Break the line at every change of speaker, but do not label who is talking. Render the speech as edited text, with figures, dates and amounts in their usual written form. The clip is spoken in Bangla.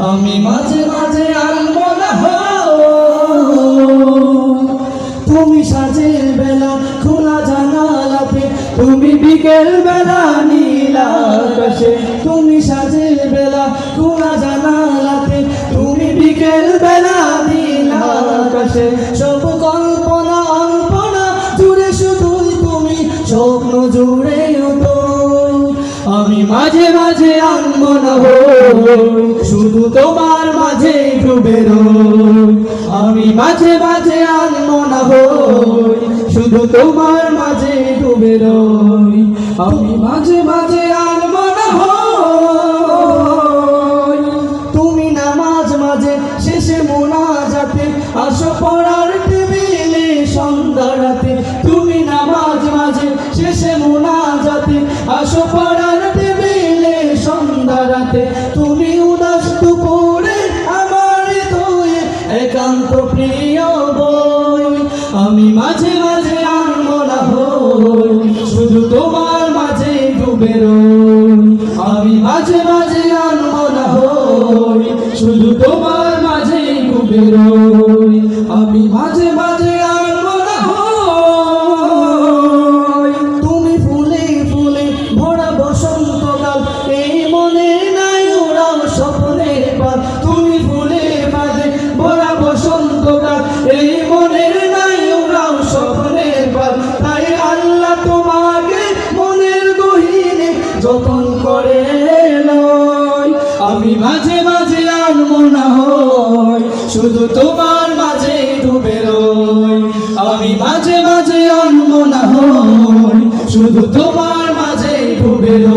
আমি মাঝে মাঝে আনমনা হই। তুমি সাজের বেলা খোলা জানালাতে, তুমি বিকেল বেলা নীল আকাশে। তুমি সাজের বেলা খোলা জানালাতে, তুমি বিকেল বেলা নীল আকাশে। সব কল্পনা অল্পনা জুড়ে শুধুই তুমি, স্বপ্ন জুড়েও তো। আমি মাঝে মাঝে আনমনা হই, শুধু তোমার মাঝে ডুবে রই। আমি মাঝে মাঝে আনমনা হই, শুধু তোমার মাঝে ডুবে রই। আমি মাঝে মাঝে আনমনা হই। তুমি নামাজ মাঝে শেষে মোনাজাতে আসো পড়ার টেবিলে সন্ধ্যা রাতে। তুমি নামাজ মাঝে শেষে মোনাজাতে আসো পড়ার টেবিলে সন্ধ্যা রাতে। তুমি উদাস দুপুরে আমার হৃদয়ে একান্ত প্রিয় বই। আমি মাঝে মাঝে আনমনা হই, শুধু তোমার মাঝে ডুবে রই। আমি মাঝে মাঝে আনমনা হই, শুধু তোমার মাঝে ডুবে রই। আমি মাঝে মাঝে আনমনা হই। তুমি ফুলে ফুলে ভরা বসন্তকাল, এই মনে নাই ওরাও স্বপ্নের পাল। তুমি ফুলে মাঝে ভরা বসন্তকাল, এই মনের নাই ওরাও স্বপ্নের পাল। তাই আল্লাহ তোমাকে মনের গহীনে যতন করে লয়। আমি মাঝে মাঝে আনমনা হই, শুধু তোমার মাঝে ডুবে রই। আমি মাঝে মাঝে আনমনা হই, শুধু তোমার মাঝে ডুবে রই।